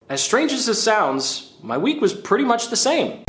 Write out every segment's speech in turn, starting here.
as strange as this sounds, my week was pretty much the same.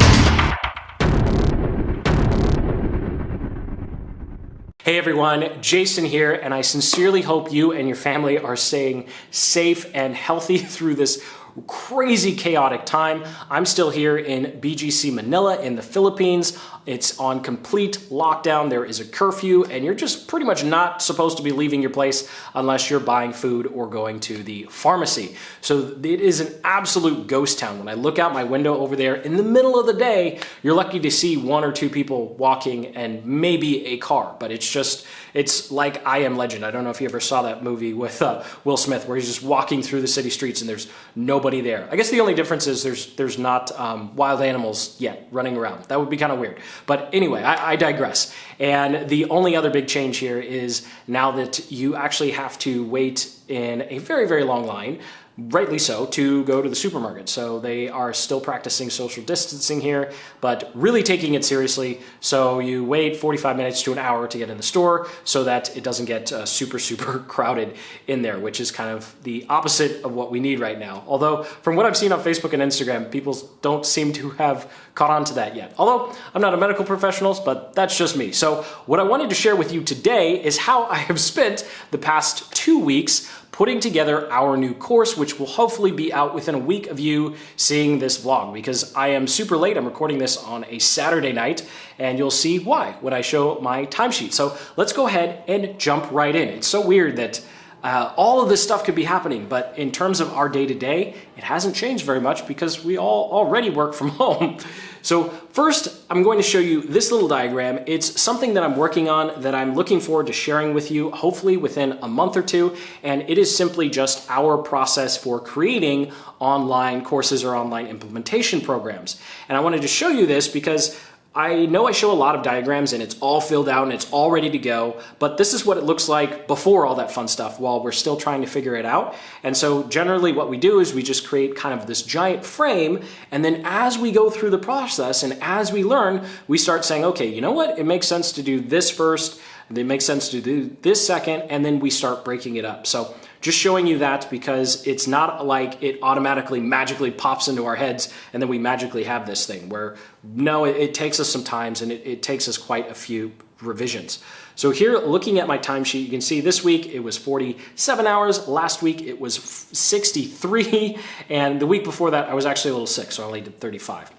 Hey everyone, Jason here, and I sincerely hope you and your family are staying safe and healthy through this crazy chaotic time. I'm still here in BGC Manila in the Philippines. It's on complete lockdown. There is a curfew and you're just pretty much not supposed to be leaving your place unless you're buying food or going to the pharmacy. So it is an absolute ghost town. When I look out my window over there in the middle of the day, you're lucky to see one or two people walking and maybe a car, but it's like I Am Legend. I don't know if you ever saw that movie with Will Smith where he's just walking through the city streets and there's nobody there. I guess the only difference is there's not wild animals yet running around. That would be kind of weird. But anyway, I digress. And the only other big change here is now that you actually have to wait in a very, very long line, rightly so, to go to the supermarket. So they are still practicing social distancing here, but really taking it seriously. So you wait 45 minutes to an hour to get in the store so that it doesn't get super crowded in there, which is kind of the opposite of what we need right now. Although from what I've seen on Facebook and Instagram, people don't seem to have caught on to that yet. Although I'm not a medical professional, but that's just me. So what I wanted to share with you today is how I have spent the past 2 weeks putting together our new course, which will hopefully be out within a week of you seeing this vlog, because I am super late. I'm recording this on a Saturday night, and you'll see why when I show my timesheet. So let's go ahead and jump right in. It's so weird that all of this stuff could be happening, but in terms of our day-to-day, it hasn't changed very much because we all already work from home. So first, I'm going to show you this little diagram. It's something that I'm working on that I'm looking forward to sharing with you, hopefully within a month or two. And it is simply just our process for creating online courses or online implementation programs. And I wanted to show you this because I know I show a lot of diagrams and it's all filled out and it's all ready to go, but this is what it looks like before all that fun stuff while we're still trying to figure it out. And so generally what we do is we just create kind of this giant frame, and then as we go through the process and as we learn, we start saying, okay, you know what? It makes sense to do this first, it makes sense to do this second, and then we start breaking it up. So just showing you that because it's not like it automatically magically pops into our heads and then we magically have this thing where no, it takes us some time and it takes us quite a few revisions. So here, looking at my timesheet, you can see this week it was 47 hours. Last week it was 63. And the week before that I was actually a little sick, so I only did 35.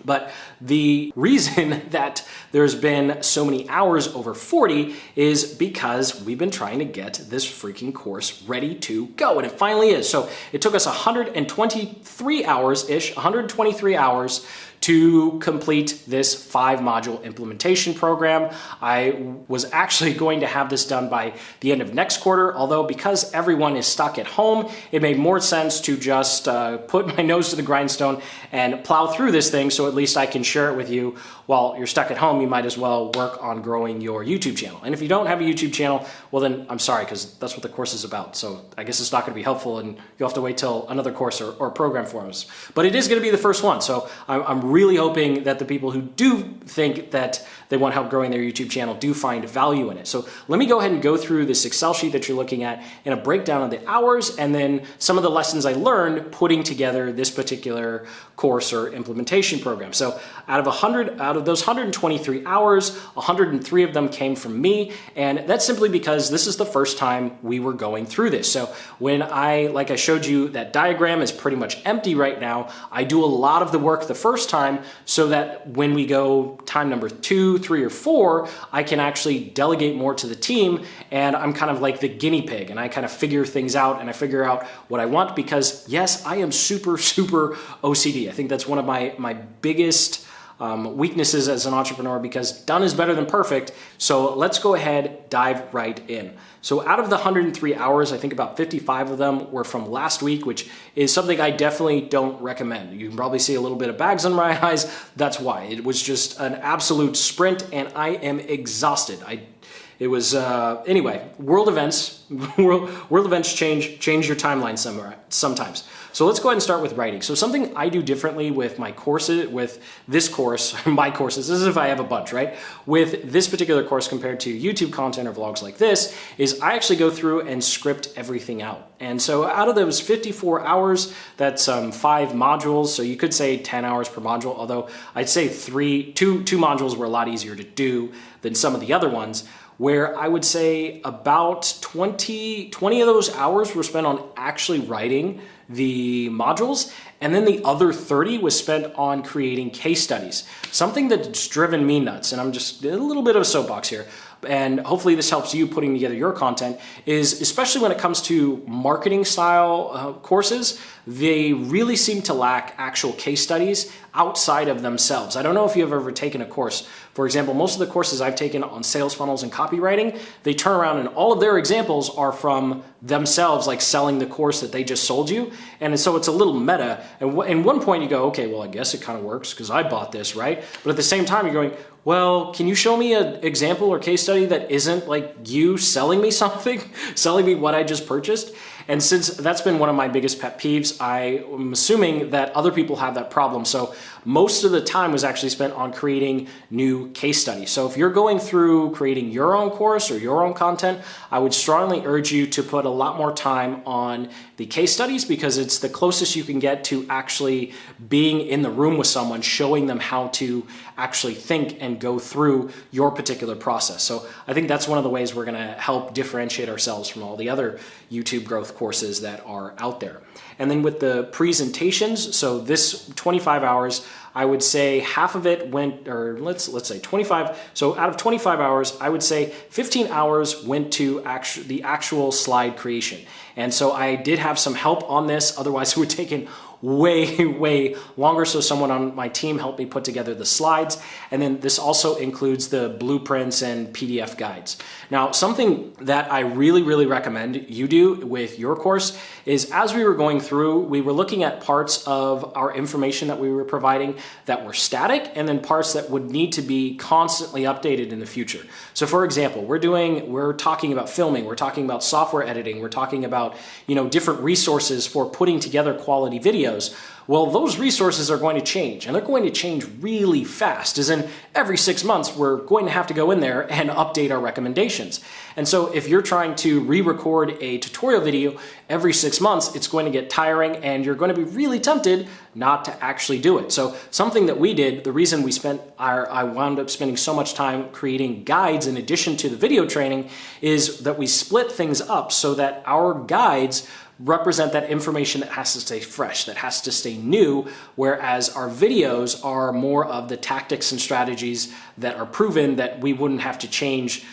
But the reason that there's been so many hours over 40 is because we've been trying to get this freaking course ready to go, and it finally is. So it took us 123 hours-ish, 123 hours to complete this 5-module implementation program. I was actually going to have this done by the end of next quarter, although because everyone is stuck at home, it made more sense to just put my nose to the grindstone and plow through this thing, so at least I can share it with you. While you're stuck at home, you might as well work on growing your YouTube channel. And if you don't have a YouTube channel, well then I'm sorry, because that's what the course is about. So I guess it's not going to be helpful and you'll have to wait till another course or program for us. But it is going to be the first one. So I'm really hoping that the people who do think that they want help growing their YouTube channel do find value in it. So let me go ahead and go through this Excel sheet that you're looking at in a breakdown of the hours and then some of the lessons I learned putting together this particular course or implementation program. So out of those 123 hours, 103 of them came from me, and that's simply because this is the first time we were going through this. So when like I showed you, that diagram is pretty much empty right now. I do a lot of the work the first time so that when we go time number 2, 3, or 4, I can actually delegate more to the team, and I'm kind of like the guinea pig, and I kind of figure things out and I figure out what I want because yes, I am super OCD. I think that's one of my biggest weaknesses as an entrepreneur because done is better than perfect. So let's go ahead, dive right in. So out of the 103 hours, I think about 55 of them were from last week, which is something I definitely don't recommend. You can probably see a little bit of bags on my eyes. That's why. It was just an absolute sprint and I am exhausted. It was, anyway, world events change your timeline sometimes. So let's go ahead and start with writing. So something I do differently with my courses, with this course, my courses, this is if I have a bunch, right? With this particular course compared to YouTube content or vlogs like this, is I actually go through and script everything out. And so out of those 54 hours, that's 5 modules. So you could say 10 hours per module, although I'd say two modules were a lot easier to do than some of the other ones, where I would say about 20 of those hours were spent on actually writing the modules, and then the other 30 was spent on creating case studies. Something that's driven me nuts, and I'm just a little bit of a soapbox here, and hopefully this helps you putting together your content, is especially when it comes to marketing style courses, they really seem to lack actual case studies outside of themselves. I don't know if you've ever taken a course. For example, most of the courses I've taken on sales funnels and copywriting, they turn around and all of their examples are from themselves, like selling the course that they just sold you. And so it's a little meta. And in one point you go, okay, well, I guess it kind of works because I bought this, right? But at the same time, you're going, well, can you show me an example or case study that isn't like you selling me something, selling me what I just purchased? And since that's been one of my biggest pet peeves, I am assuming that other people have that problem. So most of the time was actually spent on creating new case studies. So if you're going through creating your own course or your own content, I would strongly urge you to put a lot more time on the case studies, because it's the closest you can get to actually being in the room with someone, showing them how to actually think and go through your particular process. So I think that's one of the ways we're gonna help differentiate ourselves from all the other YouTube growth courses that are out there. And then with the presentations, so this 25 hours, I would say half of it went, or let's say 25. So out of 25 hours, I would say 15 hours went to the actual slide creation. And so I did have some help on this. Otherwise, it would have taken way longer. So someone on my team helped me put together the slides. And then this also includes the blueprints and PDF guides. Now, something that I really recommend you do with your course is, as we were going through, we were looking at parts of our information that we were providing that were static, and then parts that would need to be constantly updated in the future. So for example, we're talking about filming, we're talking about software editing, we're talking about, different resources for putting together quality videos. Well, those resources are going to change, and they're going to change really fast, as in every 6 months, we're going to have to go in there and update our recommendations. And so if you're trying to re-record a tutorial video every 6 months, it's going to get tiring, and you're going to be really tempted not to actually do it. So something that we did, the reason I wound up spending so much time creating guides in addition to the video training, is that we split things up so that our guides represent that information that has to stay fresh, that has to stay new, whereas our videos are more of the tactics and strategies that are proven that we wouldn't have to change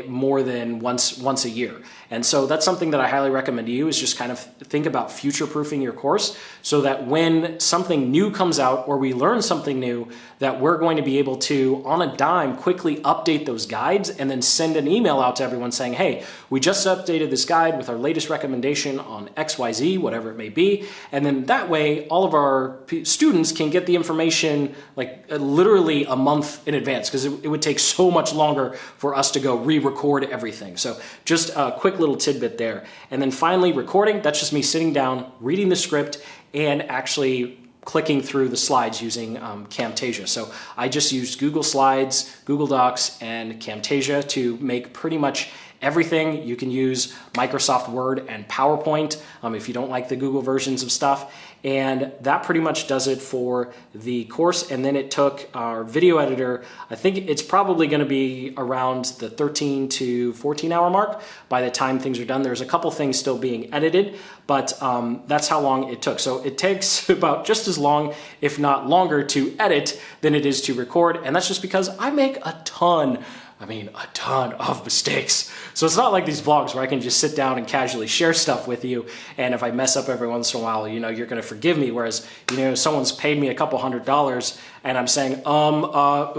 more than once a year. And so that's something that I highly recommend to you, is just kind of think about future-proofing your course so that when something new comes out or we learn something new, that we're going to be able to, on a dime, quickly update those guides and then send an email out to everyone saying, hey, we just updated this guide with our latest recommendation on XYZ, whatever it may be. And then that way, all of our students can get the information like literally a month in advance, because it would take so much longer for us to go re-record everything. So just a quick little tidbit there. And then finally, recording, that's just me sitting down, reading the script, and actually clicking through the slides using Camtasia. So I just used Google Slides, Google Docs, and Camtasia to make pretty much everything. You can use Microsoft Word and PowerPoint if you don't like the Google versions of stuff. And that pretty much does it for the course. And then it took our video editor, I think it's probably going to be around the 13 to 14 hour mark by the time things are done. There's a couple things still being edited, but that's how long it took. So it takes about just as long, if not longer, to edit than it is to record. And that's just because I make a ton of mistakes. So it's not like these vlogs where I can just sit down and casually share stuff with you, and if I mess up every once in a while, you're gonna forgive me, whereas, someone's paid me a couple $100 and I'm saying, I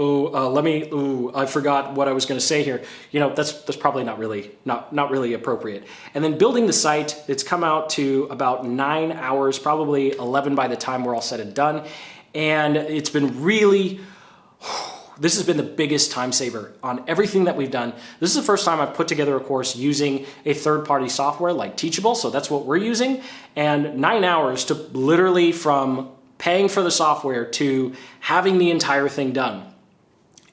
forgot what I was gonna say here. That's probably not really appropriate. And then building the site, it's come out to about 9 hours, probably 11 by the time we're all said and done. And it's been really, This has been the biggest time saver on everything that we've done. This is the first time I've put together a course using a third-party software like Teachable, so that's what we're using, and 9 hours to literally from paying for the software to having the entire thing done.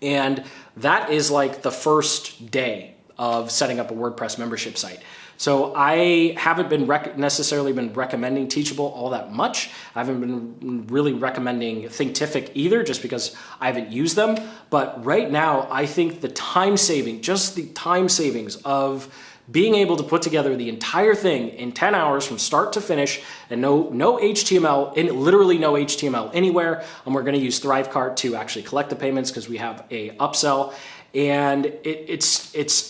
And that is like the first day of setting up a WordPress membership site. So I haven't been necessarily been recommending Teachable all that much. I haven't been really recommending Thinkific either, just because I haven't used them. But right now, I think the time saving, just the time savings of being able to put together the entire thing in 10 hours from start to finish, and no HTML, and literally no HTML anywhere. And we're going to use Thrivecart to actually collect the payments because we have a upsell. And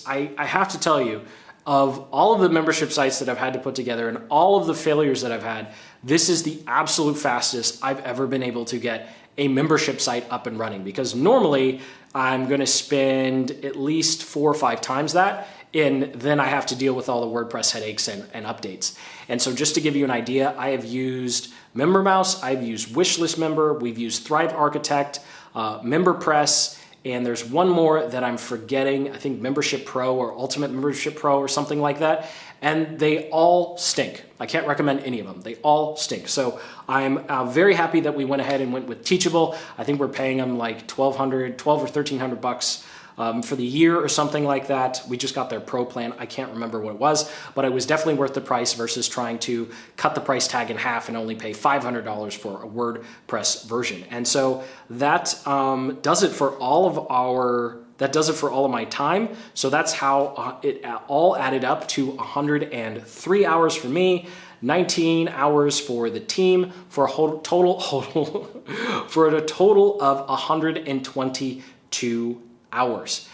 I have to tell you, of all of the membership sites that I've had to put together and all of the failures that I've had, this is the absolute fastest I've ever been able to get a membership site up and running, because normally I'm going to spend at least 4 or 5 times that, and then I have to deal with all the WordPress headaches and updates. And so just to give you an idea, I have used MemberMouse, I've used Wishlist Member, we've used Thrive Architect, MemberPress, and there's one more that I'm forgetting, I think Membership Pro or Ultimate Membership Pro or something like that. And they all stink. I can't recommend any of them. They all stink. So I'm very happy that we went ahead and went with Teachable. I think we're paying them like $12 or $1,300 for the year or something like that. We just got their pro plan. I can't remember what it was, but it was definitely worth the price versus trying to cut the price tag in half and only pay $500 for a WordPress version. And so that does it for all of my time. So that's how it all added up to 103 hours for me, 19 hours for the team, for a total of 122 hours.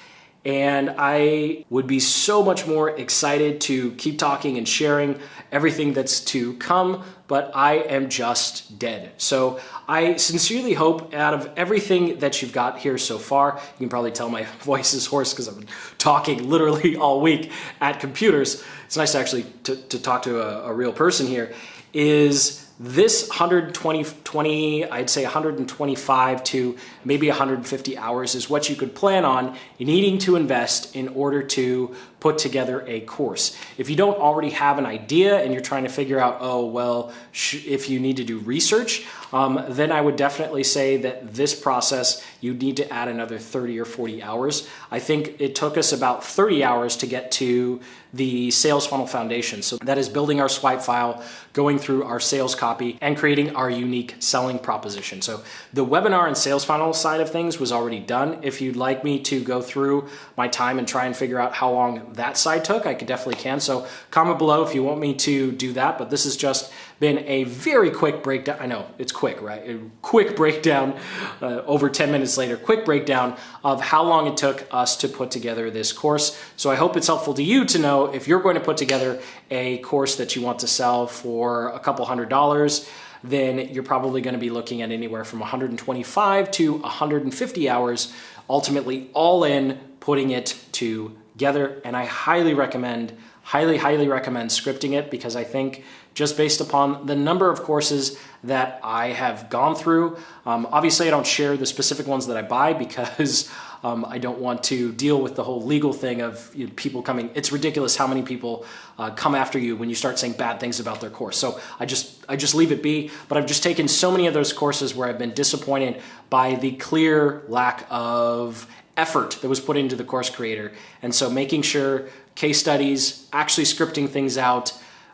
And I would be so much more excited to keep talking and sharing everything that's to come, but I am just dead. So I sincerely hope, out of everything that you've got here so far, you can probably tell my voice is hoarse because I've been talking literally all week at computers. It's nice to actually to talk to a real person here. Is this 120, I'd say 125 to maybe 150 hours is what you could plan on needing to invest in order to put together a course. If you don't already have an idea and you're trying to figure out, oh, well, if you need to do research, then I would definitely say that this process, you need to add another 30 or 40 hours. I think it took us about 30 hours to get to the sales funnel foundation. So that is building our swipe file, going through our sales copy, and creating our unique selling proposition. So the webinar and sales funnel side of things was already done. If you'd like me to go through my time and try and figure out how long that side took, I definitely can. So comment below if you want me to do that, but this has just been a very quick breakdown. I know it's quick, right? A quick breakdown, over 10 minutes later, quick breakdown of how long it took us to put together this course. So I hope it's helpful to you to know if you're going to put together a course that you want to sell for a couple $100, then you're probably going to be looking at anywhere from 125 to 150 hours, ultimately all in putting it together. And I highly recommend scripting it, because I think just based upon the number of courses that I have gone through, obviously I don't share the specific ones that I buy because I don't want to deal with the whole legal thing of people coming. It's ridiculous how many people come after you when you start saying bad things about their course. So I just leave it be. But I've just taken so many of those courses where I've been disappointed by the clear lack of effort that was put into the course creator. And so making sure case studies, actually scripting things out,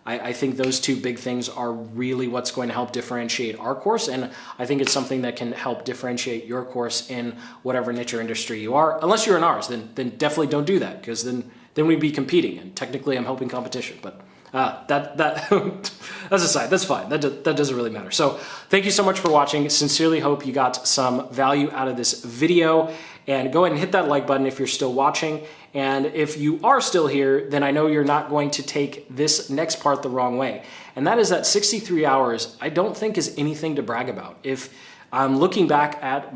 I think those two big things are really what's going to help differentiate our course. And I think it's something that can help differentiate your course in whatever niche or industry you are. Unless you're in ours, then definitely don't do that, because then we'd be competing. And technically I'm helping competition, but that's aside, that's fine. That doesn't really matter. So thank you so much for watching. Sincerely hope you got some value out of this video, and go ahead and hit that like button if you're still watching. And if you are still here, then I know you're not going to take this next part the wrong way. And that is that 63 hours, I don't think is anything to brag about. If I'm looking back at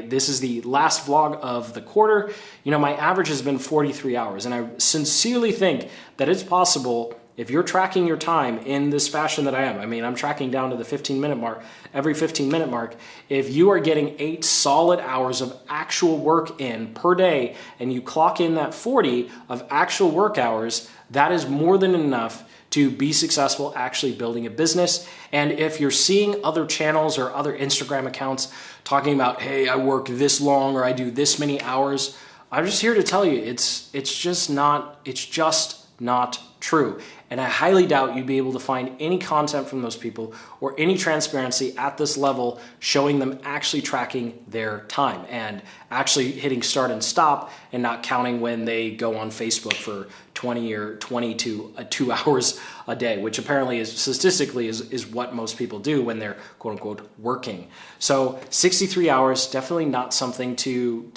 this is the last vlog of the quarter, my average has been 43 hours. And I sincerely think that it's possible if you're tracking your time in this fashion that I am, I mean, I'm tracking down to the 15-minute mark, every 15-minute mark. If you are getting 8 solid hours of actual work in per day, and you clock in that 40 of actual work hours, that is more than enough to be successful actually building a business. And if you're seeing other channels or other Instagram accounts talking about, hey, I work this long or I do this many hours, I'm just here to tell you, it's just not true. And I highly doubt you'd be able to find any content from those people or any transparency at this level showing them actually tracking their time and actually hitting start and stop and not counting when they go on Facebook for 20 or 20 to 2 hours a day, which apparently is statistically is what most people do when they're quote unquote working. So 63 hours, definitely not something to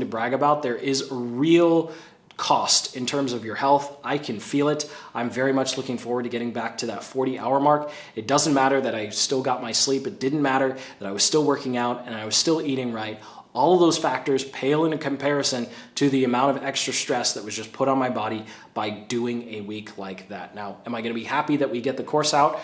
brag about. There is a real cost in terms of your health. I can feel it. I'm very much looking forward to getting back to that 40-hour mark. It doesn't matter that I still got my sleep. It didn't matter that I was still working out and I was still eating right. All of those factors pale in comparison to the amount of extra stress that was just put on my body by doing a week like that. Now, am I going to be happy that we get the course out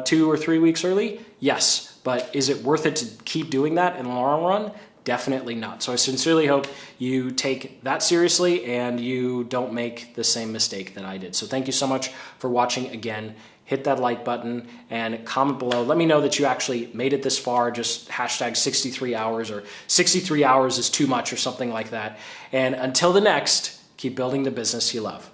2 or 3 weeks early? Yes, but is it worth it to keep doing that in the long run? Definitely not. So I sincerely hope you take that seriously and you don't make the same mistake that I did. So thank you so much for watching again. Hit that like button and comment below. Let me know that you actually made it this far. Just hashtag 63 hours or 63 hours is too much or something like that. And until the next, keep building the business you love.